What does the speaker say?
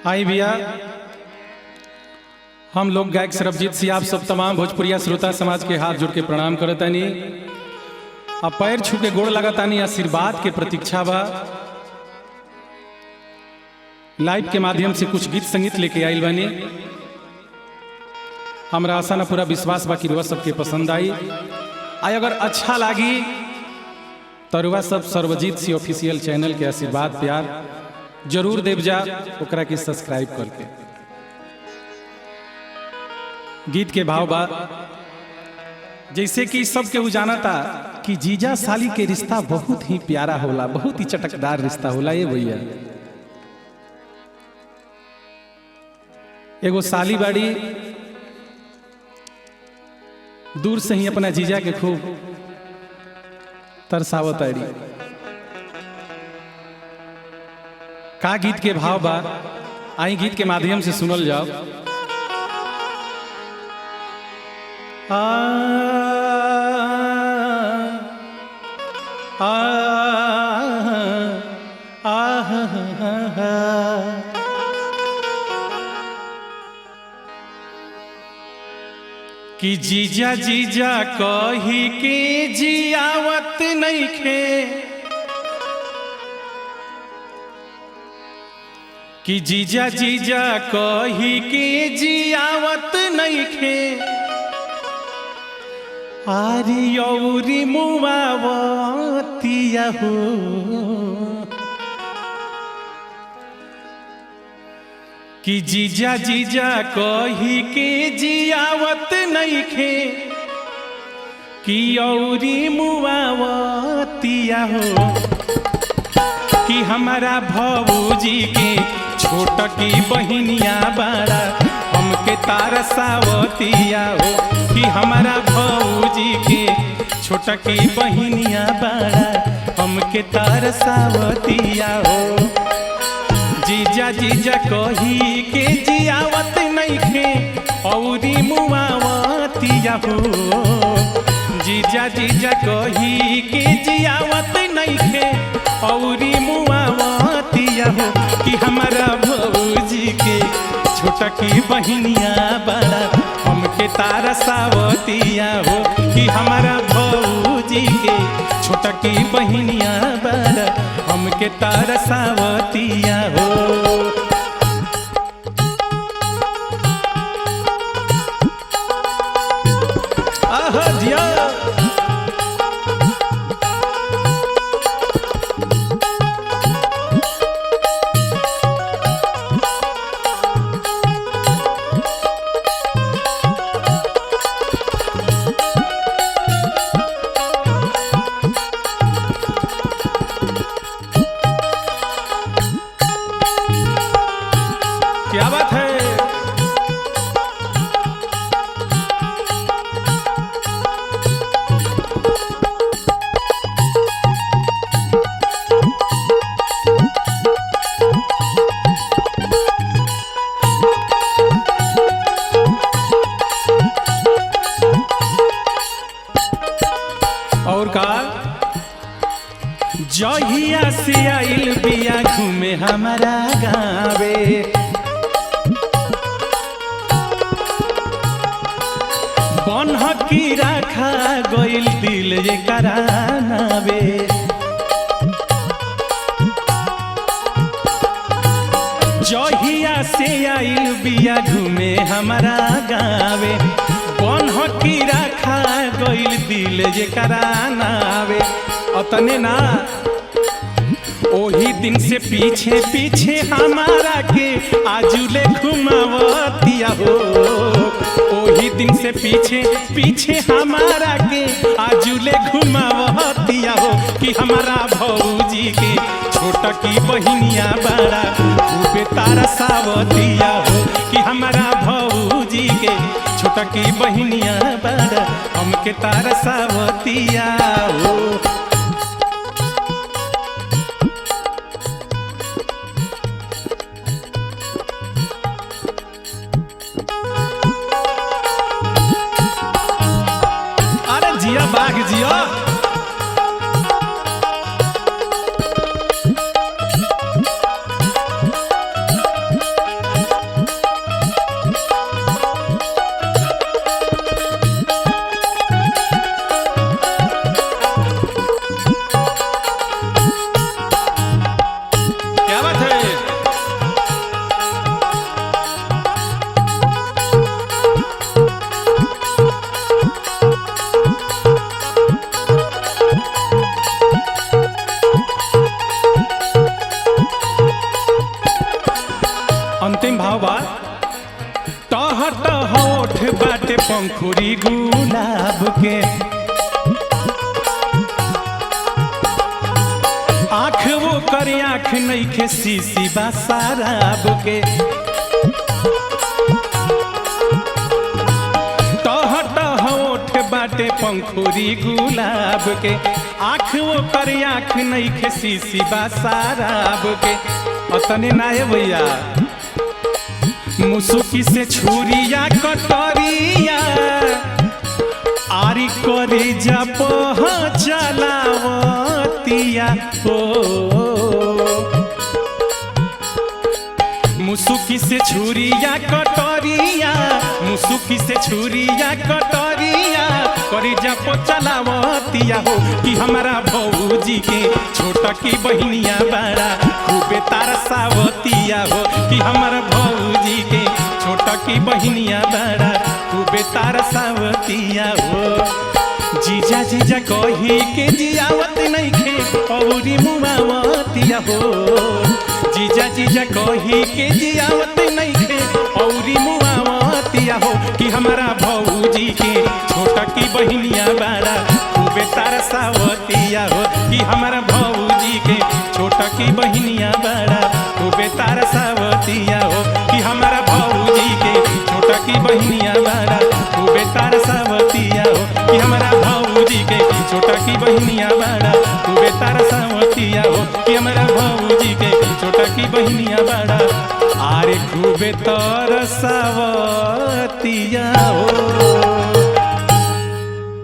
आई भैया, हम लोग गायक सरबजीत सिंह आप सब तमाम भोजपुरिया श्रोता समाज के हाथ जोड़ के प्रणाम करतानी। अब पैर छू के गोड़ लगातानी, आशीर्वाद के प्रतीक्षा बा। लाइव के माध्यम से कुछ गीत संगीत लेके आइल बानी। हमरा आशा ना पूरा विश्वास बा कि रुआ सबके पसंद आई। अगर अच्छा लागी तो रुआ सब सरबजीत सिंह ऑफिशियल चैनल के आशीर्वाद प्यार जरूर देव जा, ओकरा के सब्सक्राइब करके। गीत के भाव बा जैसे कि सबके उजाना था कि जीजा साली के रिश्ता बहुत ही प्यारा होला, बहुत ही चटकदार रिश्ता होला। ये भैया एगो साली बाड़ी दूर से ही अपना जीजा के खूब तरसावत आड़ी। का गीत के भाव बा, आई गीत के माध्यम से सुनल जाओ। आ, आ, आ, आ, कि जीजा जीजा कही के जियावत नइखे, कि जीजा जीजा कही के जियावत नइखे, आरी औरी मुआवतिया हो। कि जीजा जीजा कही के जियावत नइखे, कि औरी मुआवतिया हो। कि हमारा भौजी के छोट की बहिनिया बाड़ा हमके तारसावतिया हो। कि हमारा भौजी के छोट की बहिनिया बाड़ा हमके तारसावतिया हो। जीजा जीजा कही के जियावत नइखे औरी मुआवतिया हो। जीजा जीजा कही के जियावत नइखे औरी मुआवतिया हो। कि हमारा भौजी के छोटा की बहिनिया बाड़ा हमके तारसावतिया हो। कि हमारा भौजी के छोटा की बहिनिया बाड़ा हमके तारसावतिया हो। आहा जिया क्या बात है। और का जहिया से आइल बिया घूमे हमारा गावे, बनहकी राखा गइल दिल ये करानावे। जहिया से आइल बिया घूमे हमारा गावे, बनहकी राखा गइल दिल ये करानावे। अतने ना ओही दिन से पीछे पीछे हमारा के आजुले घुमावतिया हो। ओही दिन से पीछे पीछे हमारा के आजुले घुमावतिया हो। कि हमारा भौजी के छोटा की बहिनिया बाड़ा खूबे तारसावतिया हो। कि हमारा भौजी के छोटा की बहिनिया बाड़ा हमके तारसावतिया हो। जिया बाघ जिया अंतिम भाव बा टह टह ओठ बाटे पंखुरी गुलाब के आँख वो करे आँख नहीं खे शीशी बा शराब के टह टह ओठ बाटे पंखुरी गुलाब के आँख वो करे आँख नहीं खे शीशी बा शराब के अतने नाये भैया मुसुकी से छुरिया कटरिया आरी करे जब चलावतिया हो मुसुकी से छुरिया कटरिया मुसुकी से छुरिया कटरिया करे जब चलावतिया हो कि हमारा भौजी के छोटा की बहनिया बड़ा खूबे तरसावतिया हो कि हमारा भौजी के छोटा की बहनिया बड़ा खूबे तरसावतिया हो जीजा जीजा कही के जियावत नहीं खे औरी मुआवतिया हो जीजा जीजा कही के जियावत नहीं खे औरी मुआवतिया हो कि हमारा भौजी के छोटा की बहनिया बड़ा खूबे तरसावतिया हो कि हमारा भौजी के छोटा की बहनिया बड़ा खूबे तरसावतिया हो कि हमारा भौजी के छोटा की बहनिया बड़ा खूबे तरसावतिया हो कि हमारा भौजी के छोटा की बहनिया बड़ा खूबे तरसावतिया हो कि हमारा भौजी के छोटा की बहनिया बड़ा आरे खूबे तरसावतिया हो।